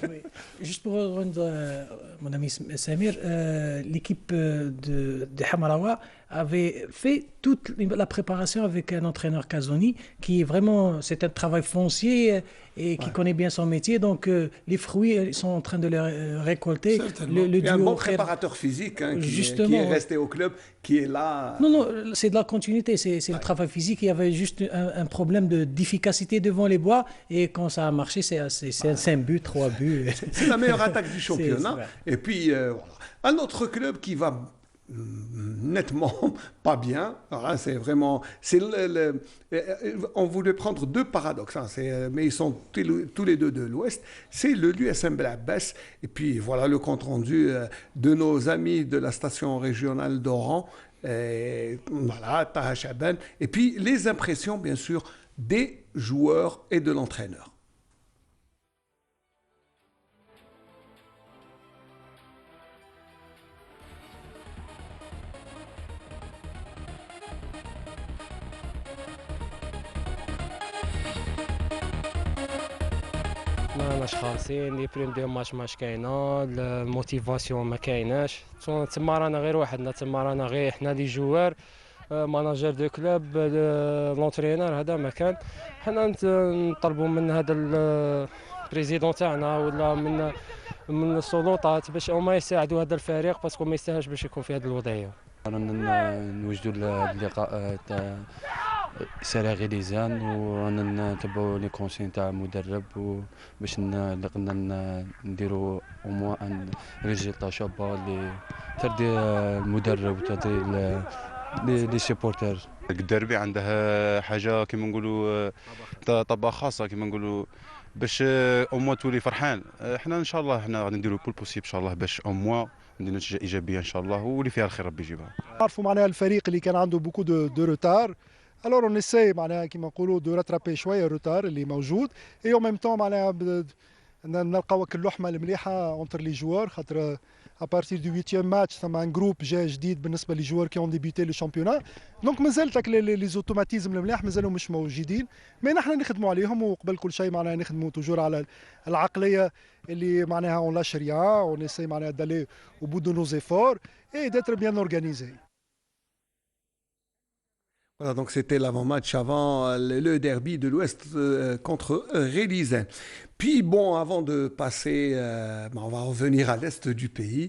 Juste pour rendre mon ami Samir, l'équipe de Hamarawa avait fait toute la préparation avec un entraîneur Kazoni qui est vraiment, c'est un travail foncier et qui connaît bien son métier. Donc les fruits ils sont en train de les récolter. Il y a un bon préparateur physique qui est resté au club, qui est là. Non, c'est de la continuité, c'est le travail physique. Il y avait juste un problème d'efficacité devant les bois et quand ça a marché, c'est un but, 3 buts. C'est la meilleure attaque du championnat. Et puis, voilà. Un autre club qui va nettement pas bien. Voilà, c'est vraiment, on voulait prendre 2 paradoxes, hein, mais ils sont tous les 2 de l'Ouest. C'est l'USM Belabès et puis voilà le compte rendu de nos amis de la station régionale d'Oran. Voilà, Taha Chaban. Et puis les impressions bien sûr des joueurs et de l'entraîneur. ما ماش خالصين لي بريم ديال ماتش ماش كاينه، الموتيفاسيون ما كايناش. تما رانا غير وحدنا، تما رانا غير حنا لي جوار، ماناجر دو كلوب، لونترينور، هذا ما كان. حنا نطلبوا من هذا البريزيدون تاعنا ولا من السلطات باش هما يساعدوا هذا الفريق، باسكو ما يستاهلش باش يكون في هذه الوضعيه. نوجدوا اللقاء تاع سارة غليزان ورانا نتبعوا لي كونسين تاع المدرب باش قلنا نديروا او موان ان ريزلتا شابه اللي ترضي المدرب وترضي لي سيبورتر. الدربي عنده حاجه كيما نقولوا طبقه خاصه كيما نقولوا باش او موان تولي فرحان. احنا ان شاء الله احنا غادي نديروا كل بوسيبل ان شاء الله باش او موان نديروا نتيجه ايجابيه ان شاء الله واللي فيها الخير ربي يجيبها. نعرفوا معناها الفريق اللي كان عنده بوكو دو روتار، alors on essaie معناها كيما نقولوا دو راترابي شويه الروتار اللي موجود، اي او ميم طون معناها نلقاو اللحمه المليحه اونتر لي جوار، خاطر ابارتير دو 8 ماتش ثم ان جروب جاي جديد بالنسبه لي جوار كي اون ديبيتي لو شامبيونا، دونك مازالت لي زوتوماتيزم المليح مازالوا مش موجودين، مي نحن نخدموا عليهم وقبل كل شيء معناها نخدموا توجور على العقليه اللي معناها اون لاش ريان، اون اساي معناها دالي او بو دو نو زيفور اي ديتر بيان اورغانيزي. Voilà, donc c'était l'avant-match avant le derby de l'Ouest contre Rélizen. Puis bon, avant de passer, on va revenir à l'Est du pays.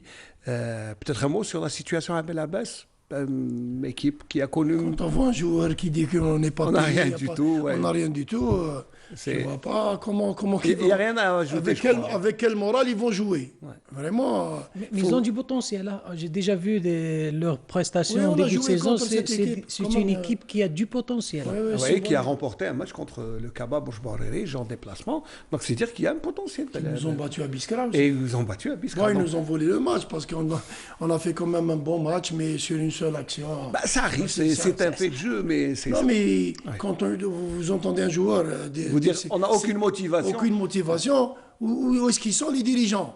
Peut-être un mot sur la situation à Belabès, équipe qui a connu... Quand on voit un joueur qui dit qu'on n'est pas... On n'a rien du tout. On n'a rien du tout. Je ne vois pas comment il n'y a rien à ajouter. Avec quel moral ils vont jouer. Ouais. Vraiment. Mais ils ont du potentiel. Hein. J'ai déjà vu leurs prestations en début de saison. C'est une équipe qui a du potentiel. Oui, qui a remporté un match contre le Kaba Bouchbaréré, en déplacement. Donc c'est dire qu'il y a un potentiel. Ils nous ont battu à Biskra. Et ils nous ont battu à Biskra. Ouais, ils nous ont volé le match parce qu'on a fait quand même un bon match, mais sur une seule action. Bah, ça arrive, c'est un fait de jeu, mais c'est... Non, mais quand vous entendez un joueur... Vous dire, on n'a aucune motivation. Aucune motivation. Où est-ce qu'ils sont les dirigeants?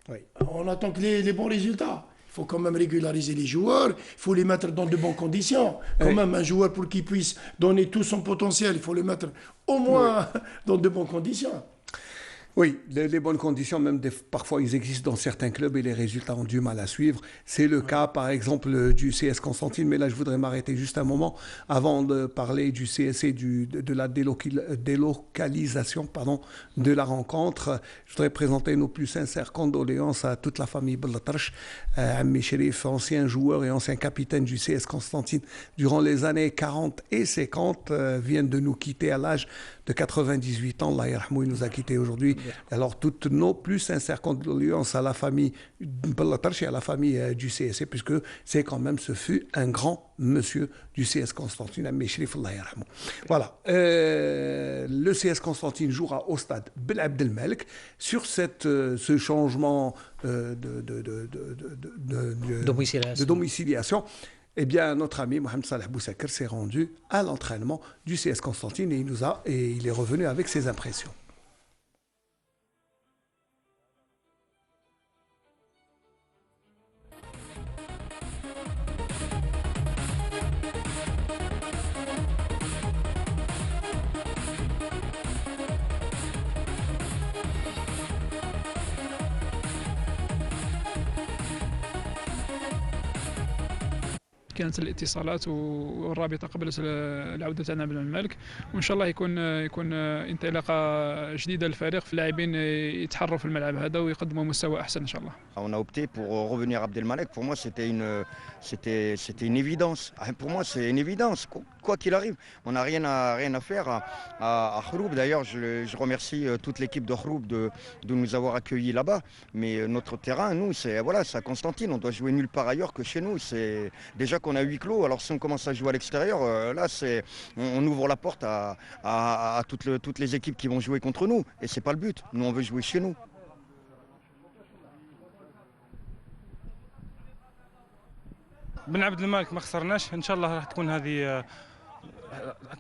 Oui. On attend que les bons résultats. Il faut quand même régulariser les joueurs, il faut les mettre dans de bonnes conditions. Quand même, un joueur, pour qu'il puisse donner tout son potentiel, il faut le mettre au moins dans de bonnes conditions. Oui, les bonnes conditions, même parfois ils existent dans certains clubs et les résultats ont du mal à suivre. C'est le cas par exemple du CS Constantine, mais là je voudrais m'arrêter juste un moment avant de parler du CS et de la délocalisation de la rencontre. Je voudrais présenter nos plus sincères condoléances à toute la famille Bellatarch, Ammi Sherif, ancien joueur et ancien capitaine du CS Constantine durant les années 40 et 50, viennent de nous quitter à l'âge de 98 ans. Allah yarhamou, il nous a quittés aujourd'hui. Alors, toutes nos plus sincères condoléances à la famille Bellatarch et à la famille du CSC, puisque c'est quand même, ce fut un grand monsieur du CS Constantine, Ammi Sherif, Allah yarhamou. Voilà. Le CS Constantine jouera au stade Ben Abdelmalek sur ce changement de domiciliation. Eh bien, notre ami Mohamed Salah Boussakr s'est rendu à l'entraînement du CS Constantine et il est revenu avec ses impressions. كانت الاتصالات والرابطه قبلت العوده تاعنا بن الملك وان شاء الله يكون انطلاقه جديده للفريق في اللاعبين يتحروا في الملعب هذا ويقدموا مستوى احسن ان شاء الله. On a opté pour revenir à Abdelmalek. Pour moi, c'était une évidence. Pour moi, c'est une évidence. Quoi qu'il arrive, on n'a rien à faire à Khroub. D'ailleurs, je remercie toute l'équipe de Khroub de nous avoir accueillis là-bas. Mais notre terrain, nous, c'est Constantine. On doit jouer nulle part ailleurs que chez nous. C'est déjà qu'on a huis clos. Alors si on commence à jouer à l'extérieur, là, on ouvre la porte à toutes les équipes qui vont jouer contre nous. Et c'est pas le but. Nous, on veut jouer chez nous. بن عبد الملك ما خسرناش ان شاء الله راح تكون هذه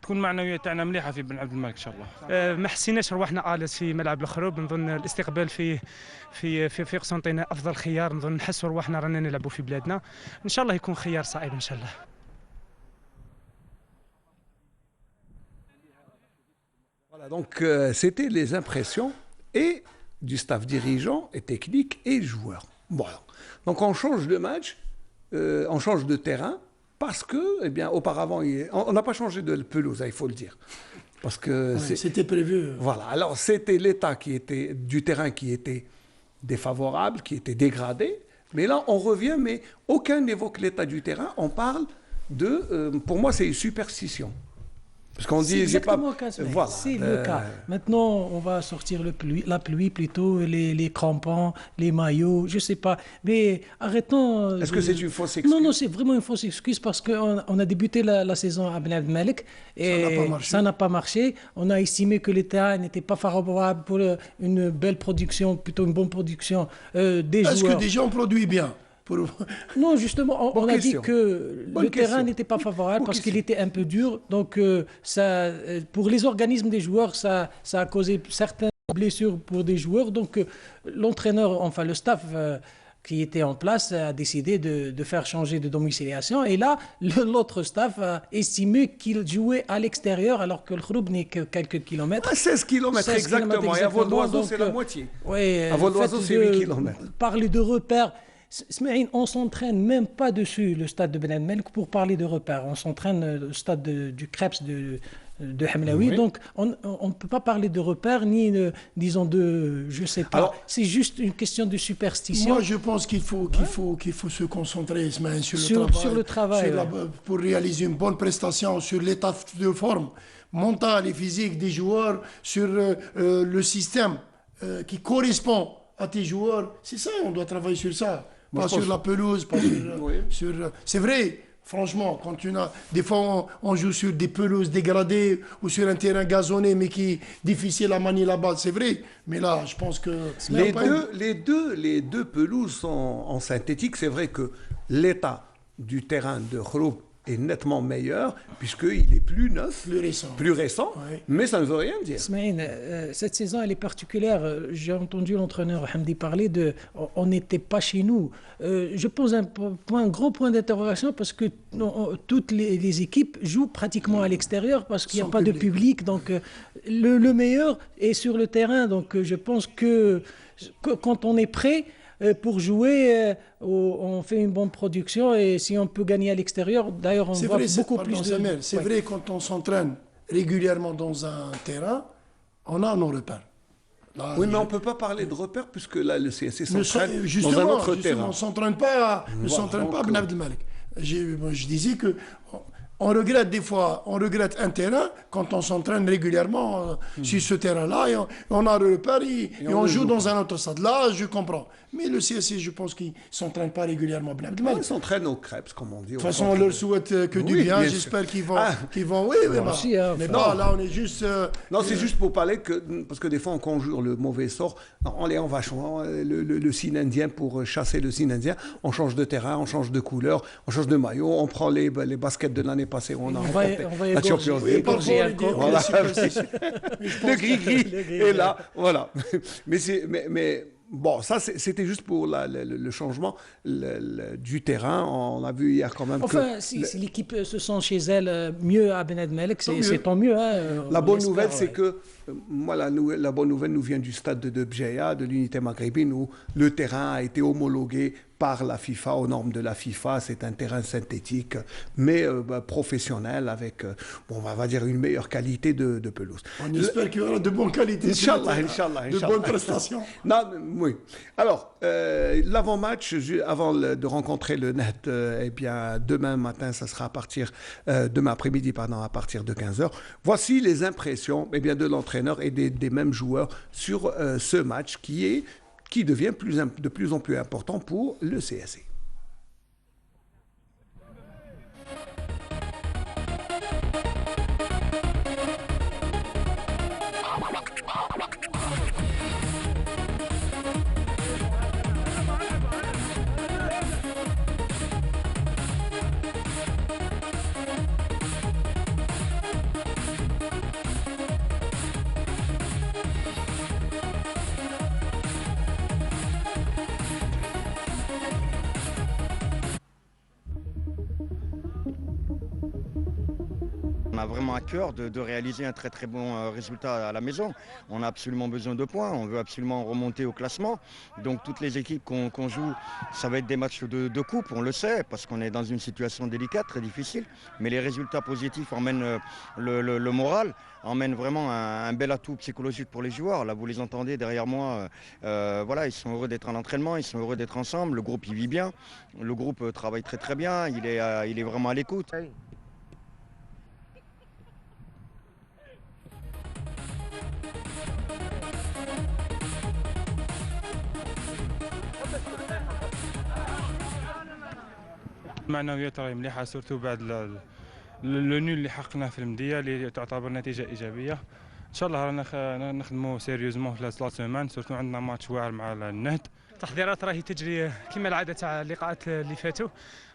تكون معنويه تاعنا مليحه في بن عبد الملك ان شاء الله. ما حسيناش رواحنا آلت في ملعب الخروب. نظن الاستقبال في قسنطينه افضل خيار. نظن نحسوا رواحنا رانا نلعبوا في بلادنا. ان شاء الله يكون خيار صعيب ان شاء الله. Voilà, donc c'était les impressions et du staff dirigeant et technique et joueur. Voilà. Donc on change de match. On change de terrain parce que, eh bien, auparavant, on n'a pas changé de pelouse, il faut le dire. Parce que c'était prévu. Voilà. Alors, c'était l'état du terrain qui était défavorable, qui était dégradé. Mais là, on revient, mais aucun n'évoque l'état du terrain. On parle pour moi, c'est une superstition. Parce qu'on dit, voilà, c'est le cas. Maintenant, on va sortir la pluie plutôt, les crampons, les maillots, je ne sais pas. Mais arrêtons. Est-ce que c'est une fausse excuse? Non, c'est vraiment une fausse excuse parce qu'on a débuté la saison à Ben Abdelmalek et ça n'a pas marché. On a estimé que les terrains n'étaient pas favorables pour une belle production, plutôt une bonne production des joueurs. Est-ce que déjà on produit bien? Non, justement, on a dit que le terrain n'était pas favorable parce qu'il était un peu dur. Donc, pour les organismes des joueurs, ça a causé certaines blessures pour des joueurs. Donc, l'entraîneur, enfin le staff qui était en place a décidé de faire changer de domiciliation. Et là, l'autre staff a estimé qu'il jouait à l'extérieur alors que le Khroub n'est que quelques kilomètres. 16 kilomètres exactement. Et à vol d'oiseau, c'est la moitié. Oui, à vol d'oiseau, c'est 8 kilomètres. Parler de repères. On s'entraîne même pas dessus le stade de Ben Abdelmalek pour parler de repères. On s'entraîne au stade du Krebs de Hamlaoui. Oui. Donc on ne peut pas parler de repères ni disons je sais pas. C'est juste une question de superstition. Moi je pense qu'il faut se concentrer sur le travail pour réaliser une bonne prestation, sur l'état de forme mentale et physique des joueurs, sur le système qui correspond à tes joueurs. C'est ça, on doit travailler sur ça. Pas sur la pelouse, pas sur... C'est vrai, franchement, quand des fois on joue sur des pelouses dégradées ou sur un terrain gazonné mais qui est difficile à manier là-bas, c'est vrai. Mais là, je pense que... Les deux pelouses sont en synthétique. C'est vrai que l'état du terrain de Khroub est nettement meilleur, puisqu'il est plus neuf, plus récent, oui. Mais ça ne veut rien dire. Ismaël, cette saison, elle est particulière. J'ai entendu l'entraîneur Hamdi parler de « on n'était pas chez nous ». Je pose un grand point d'interrogation parce que toutes les équipes jouent pratiquement à l'extérieur parce qu'il n'y a pas de public. Donc, le meilleur est sur le terrain. Donc, je pense que quand on est prêt pour jouer, on fait une bonne production et si on peut gagner à l'extérieur, d'ailleurs on voit beaucoup plus de... C'est vrai, quand on s'entraîne régulièrement dans un terrain, on a nos repères. Là, oui, mais on ne peut pas parler de repères puisque là le CSC s'entraîne dans un autre terrain. On ne s'entraîne pas à Ben Abdelmalek. Je disais que... On regrette des fois, on regrette un terrain quand on s'entraîne régulièrement sur ce terrain-là et on a le repère et on joue dans un autre stade. Là, je comprends. Mais le CSC, je pense qu'ils ne s'entraînent pas régulièrement. Ils s'entraînent aux crêpes, comme on dit. De toute façon, on leur souhaite que du bien. J'espère qu'ils vont... Oui, mais non, là, on est juste... Non, c'est juste pour parler que... Parce que des fois, on conjure le mauvais sort. On les envache. Le cygne indien pour chasser le cygne indien. On change de terrain, on change de couleur, on change de maillot. On prend les baskets de l'année passée. On a remporté la Champions League. Le gris-gris est là. Voilà. Mais bon, ça, c'était juste pour le changement du terrain. On a vu hier quand même si l'équipe se sent chez elle mieux à Ben Abdelmalek, c'est tant mieux. La bonne nouvelle, c'est que la bonne nouvelle nous vient du stade de Bjeya, de l'unité maghrébine, où le terrain a été homologué par la FIFA, aux normes de la FIFA. C'est un terrain synthétique, mais professionnel, avec, on va dire, une meilleure qualité de pelouse. On espère qu'il y aura de bonnes qualités. Inch'Allah. De bonnes prestations. Oui. Alors, l'avant-match, avant de rencontrer le Net, demain matin, ça sera demain après-midi, à partir de 15h. Voici les impressions de l'entraîneur et des mêmes joueurs sur ce match qui devient de plus en plus important pour le CSC. On a vraiment à cœur de réaliser un très très bon résultat à la maison. On a absolument besoin de points, on veut absolument remonter au classement. Donc toutes les équipes qu'on joue, ça va être des matchs de coupe, on le sait, parce qu'on est dans une situation délicate, très difficile. Mais les résultats positifs emmènent le moral, emmènent vraiment un bel atout psychologique pour les joueurs. Là vous les entendez derrière moi, voilà, ils sont heureux d'être en entraînement, ils sont heureux d'être ensemble. Le groupe il vit bien, le groupe travaille très très bien, il est vraiment à l'écoute. المعنويات راهي مليحه سورتو بعد لو نول اللي حققناه في المديه اللي تعتبر نتيجه ايجابيه. ان شاء الله رانا نخدموا سيريوزمون في لا سيمين، سورتو عندنا ماتش واعر مع النهد. التحضيرات راهي تجري كما العاده تاع اللقاءات اللي فاتوا.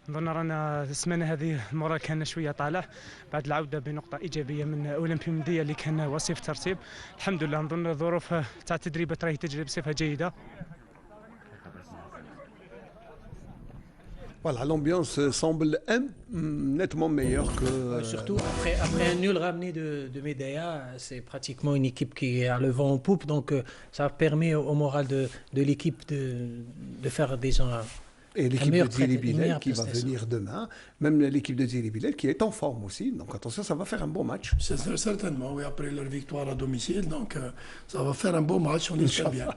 نظن رانا السمانه هذه المورال كان شويه طالع بعد العوده بنقطه ايجابيه من اولمبي مديه اللي كان وصيف ترتيب. الحمد لله نظن الظروف تاع التدريبات راهي تجري بصفه جيده. Voilà, l'ambiance semble nettement meilleure que... Surtout après un nul ramené de Médéa, c'est pratiquement une équipe qui est à le vent en poupe, donc ça permet au moral de l'équipe de faire déjà et l'équipe de Zili Bilel qui va venir demain, même l'équipe de Zili Bilel qui est en forme aussi, donc attention, ça va faire un bon match. Certainement, oui, après leur victoire à domicile, donc ça va faire un beau match, on espère bien.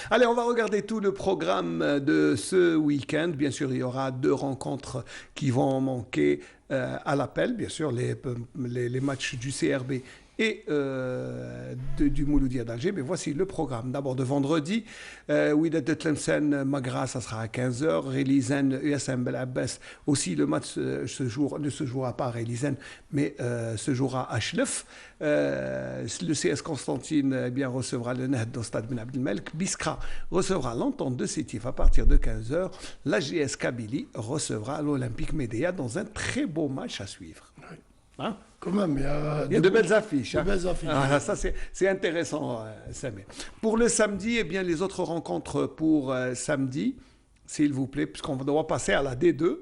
Allez, on va regarder tout le programme de ce week-end. Bien sûr, il y aura 2 rencontres qui vont manquer à l'appel, bien sûr, les matchs du CRB et du Mouloudia d'Alger. Mais voici le programme. D'abord de vendredi, Wydad de Tlemcen Magra, ça sera à 15h. Rélizen USM Bel Abbas, aussi le match ne se jouera pas à Rélizen, mais se jouera à Chlef. Le CS Constantine eh bien, recevra le Nahd au stade Ben Abdelmelk. Biskra recevra l'Entente de Sétif à partir de 15h. La GS Kabylie recevra l'Olympique Médéa dans un très beau match à suivre. Oui. Hein? Quand même, il y a de belles affiches. De belles affiches. Ah, ça, c'est intéressant, Samir. Pour le samedi, eh bien, les autres rencontres pour samedi, s'il vous plaît, puisqu'on doit passer à la D2.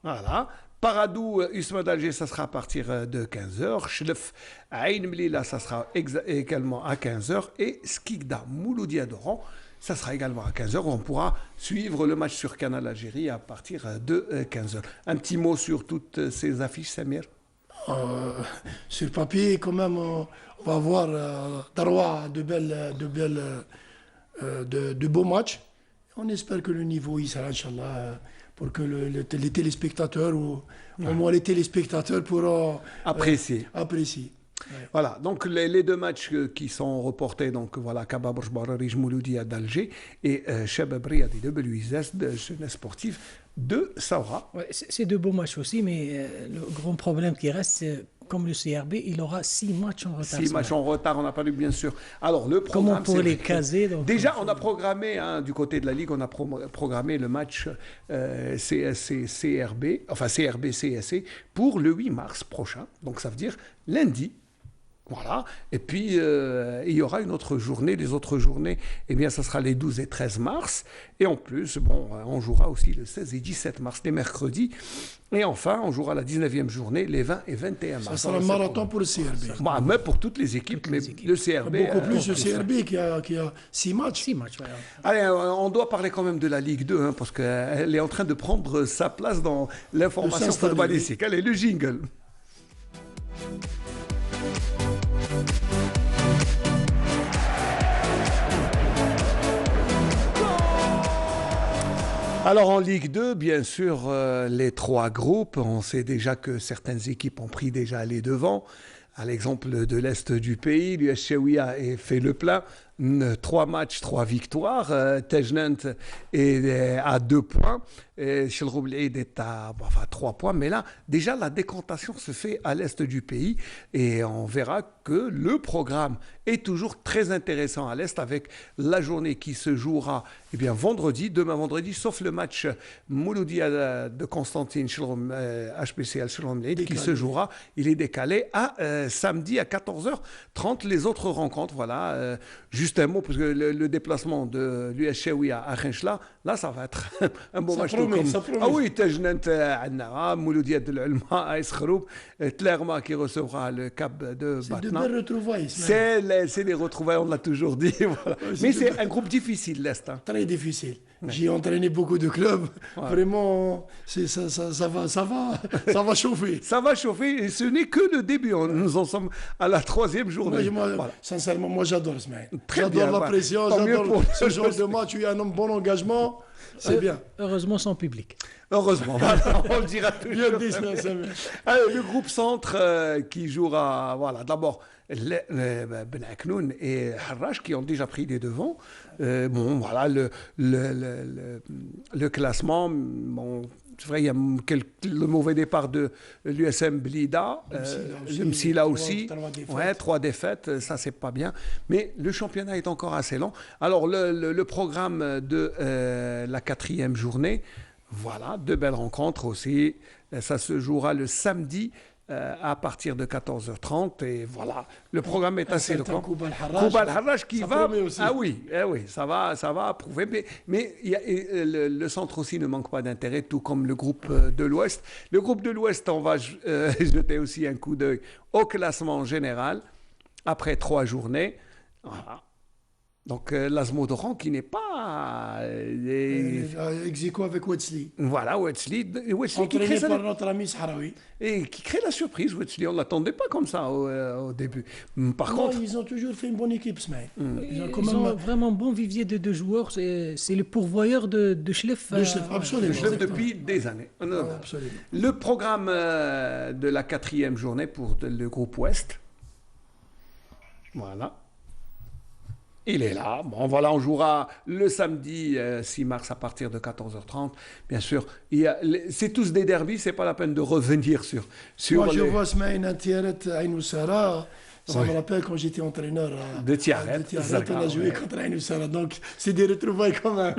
Voilà. Paradou, Usma d'Alger, ça sera à partir de 15h. Chlef, Aïn Mlila, ça sera également à 15h. Et Skikda, Mouloudia d'Oran, ça sera également à 15h. On pourra suivre le match sur Canal Algérie à partir de 15h. Un petit mot sur toutes ces affiches, Samir? Sur papier, quand même, on va avoir de beaux matchs. On espère que le niveau il sera, Inch'Allah, pour que les téléspectateurs, ou au moins les téléspectateurs pourront apprécier. Ouais. Voilà, donc les deux matchs qui sont reportés, donc voilà, Kababrj Bararij Mouloudia d'Alger et Shabab Riyadi de Belouizdad, de jeunesse sportive de Saoura. Ouais, c'est de beaux matchs aussi, mais le grand problème qui reste, c'est comme le CRB, il aura 6 matchs en retard. 6 matchs en retard, on n'a pas lu, bien sûr. Alors, le programme... Comment pour les caser donc, déjà, on a programmé, du côté de la Ligue, on a programmé le match CSC-CRB, enfin CRB-CSC, pour le 8 mars prochain. Donc, ça veut dire lundi. Voilà, et puis il y aura une autre journée. Les autres journées, eh bien, ça sera les 12 et 13 mars. Et en plus, bon, on jouera aussi le 16 et 17 mars, les mercredis. Et enfin, on jouera la 19e journée, les 20 et 21 mars. Ça sera un marathon pour le CRB. Bah, mais pour toutes les équipes, mais le CRB... Beaucoup plus le CRB qui a 6 matchs. 6 matchs, voilà. Allez, on doit parler quand même de la Ligue 2, hein, parce qu'elle est en train de prendre sa place dans l'information footballistique. Allez, le jingle. Alors en Ligue 2, bien sûr, les 3 groupes, on sait déjà que certaines équipes ont pris déjà les devants. À l'exemple de l'Est du pays, l'US Chewiya a fait le plein. 3 matchs, 3 victoires. Tejnant est à 2 points. Chilroub Laïd est à 3 points. Mais là, déjà, la décantation se fait à l'Est du pays. Et on verra que le programme est toujours très intéressant à l'Est, avec la journée qui se jouera vendredi, demain vendredi, sauf le match Mouloudia de Constantine HPC Al-Shilrom Laïd qui se jouera. Il est décalé à samedi à 14h30. Les autres rencontres, voilà. Juste un mot, parce que le déplacement de l'US Chewiya à Khenchla, là, ça va être un bon match. Ah oui, Tejnant Annara, Mouloudia de l'Ulma, Aïs Khroub, Tlerma qui recevra le Cap de Batna. C'est de belles retrouvailles. C'est des retrouvailles, on l'a toujours dit. Voilà. Mais c'est un groupe difficile, l'Est. Hein. Très difficile. Ouais. J'ai entraîné beaucoup de clubs. Ouais. Vraiment, ça va chauffer. Ça va chauffer, et ce n'est que le début. Nous en sommes à la 3e journée. Voilà. Sincèrement, moi j'adore ce match. J'adore la pression, j'adore ce genre de match où il y a un bon engagement. C'est bien. Heureusement sans public. Heureusement, voilà, on le dira toujours. Bien le groupe centre qui jouera, voilà, d'abord Ben Aknoun et Harrach qui ont déjà pris des devants. Bon, voilà, le classement, bon, c'est vrai, il y a le mauvais départ de l'USM Blida, le Msila aussi. 3 défaites, ça c'est pas bien. Mais le championnat est encore assez lent. Alors le programme de la 4e journée, voilà, 2 belles rencontres aussi. Ça se jouera le samedi à partir de 14h30 et voilà, le programme est assez long. Koubal Harrach qui va... Ah oui, ça va approuver. Mais le centre aussi ne manque pas d'intérêt, tout comme le groupe de l'Ouest. Le groupe de l'Ouest, on va jeter aussi un coup d'œil au classement général après 3 journées. Voilà. Donc l'Azmo d'Oran qui n'est pas... Ex-aequo avec Wetzli. Voilà, Wetzli qui crée par notre ami Sahraoui. Et qui crée la surprise, Wetzli. On ne l'attendait pas comme ça au début. Par contre... Ils ont toujours fait une bonne équipe, Smaïl. Ils ont vraiment bon vivier de joueurs. C'est le pourvoyeur de Chlef. Absolument. De Chlef depuis des années. Absolument. Le programme de la 4e journée pour le groupe Ouest. Voilà. Il est là. Bon, voilà, on jouera le samedi 6 mars à partir de 14h30. Bien sûr, c'est tous des derbys, c'est pas la peine de revenir sur Moi, je vois Smaïn Tiaret Aïn Oussara. Ça me rappelle quand j'étais entraîneur de Tiaret. On a joué contre Aïn Oussara. Donc, c'est des retrouvailles communs.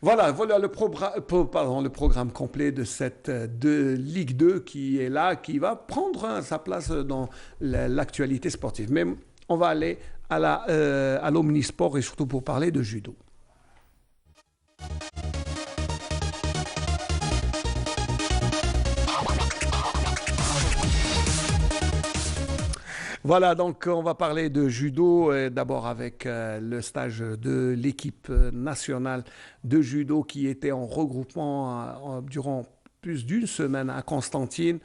Voilà le programme complet de cette de Ligue 2 qui est là, qui va prendre sa place dans l'actualité sportive. Mais on va aller à l'Omnisport et surtout pour parler de judo. Voilà, donc on va parler de judo, d'abord avec le stage de l'équipe nationale de judo qui était en regroupement durant plus d'une semaine à Constantine.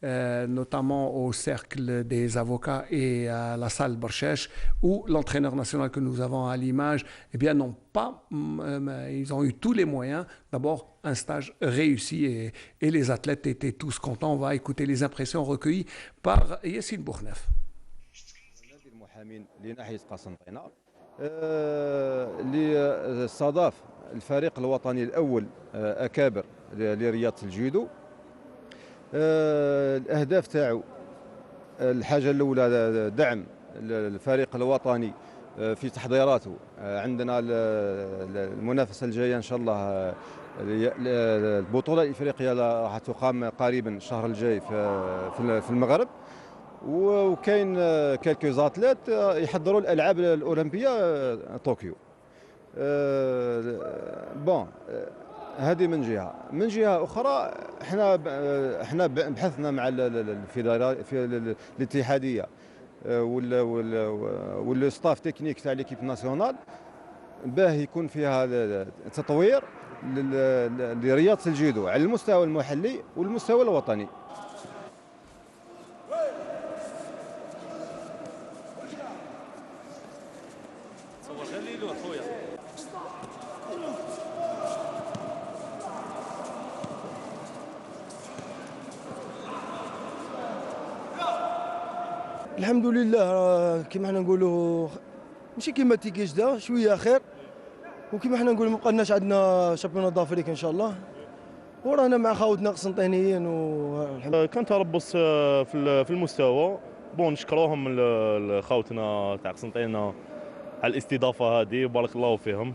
Notamment au cercle des avocats et à la salle Barchèche, où l'entraîneur national que nous avons à l'image, eh bien, ils ont eu tous les moyens. D'abord, un stage réussi et les athlètes étaient tous contents. On va écouter les impressions recueillies par Yassine Bourneuf. اللي استضاف الفريق الوطني الأول أكابر لرياضة الجودو. الأهداف تاعو الحاجة الأولى دعم الفريق الوطني في تحضيراته. عندنا المنافسة الجاية إن شاء الله البطولة الإفريقية راح تقام قريبا الشهر الجاي في المغرب. وكاين كالكو زاتليت يحضروا الألعاب الأولمبية طوكيو. بون هذه من جهة أخرى احنا بحثنا مع في الاتحادية والستاف تكنيك تاع ليكيب ناسيونال باه يكون فيها تطوير لرياضة الجودو على المستوى المحلي والمستوى الوطني. الحمد لله كما حنا نقولوا ماشي كيما تيكيجدا شويه خير وكما حنا نقولوا ما بقالناش عندنا شامبيونات دافريك ان شاء الله ورانا مع خاوتنا قسنطينيين كان تربص في المستوى بون نشكروهم خاوتنا تاع قسنطينه على الاستضافه هذه بارك الله فيهم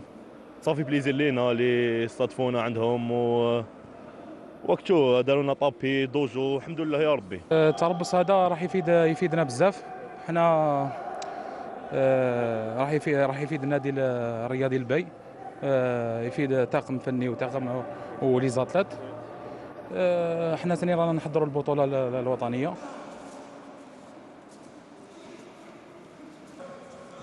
صافي بليزير لينا اللي استضفونا عندهم وقتو داروا لنا طابي دوجو الحمد لله يا ربي. التربص هذا راح يفيدنا بزاف. حنا راح يفيد النادي الرياضي البي، يفيد طاقم فني وطاقم ولي زاتلات. حنا ثاني رانا نحضروا البطوله الوطنيه.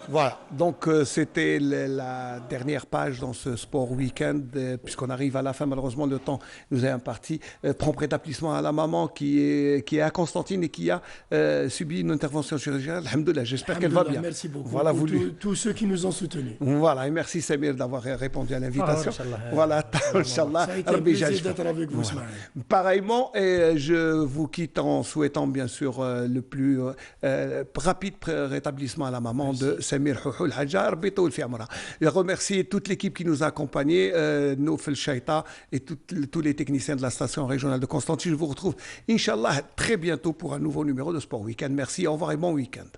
Voilà, donc c'était la dernière page dans ce sport week-end, puisqu'on arrive à la fin, malheureusement le temps nous est imparti. Prompt rétablissement à la maman qui est à Constantine et qui a subi une intervention chirurgicale. Alhamdoulilah, j'espère qu'elle va bien. Merci beaucoup voilà, pour tous ceux qui nous ont soutenus. Voilà, et merci Samir d'avoir répondu à l'invitation. Voilà, Inch'Allah. Ça a été un plaisir d'être avec vous, voilà. Pareillement, et je vous quitte en souhaitant bien sûr le plus rapide rétablissement à la maman de Samir Houhou Hadja, Rabbi Toul fi Amra. Je remercie toute l'équipe qui nous a accompagnés, Noufel Chaïta et tous les techniciens de la station régionale de Constantine. Je vous retrouve, Inch'Allah, très bientôt pour un nouveau numéro de Sport Weekend. Merci, au revoir et bon week-end.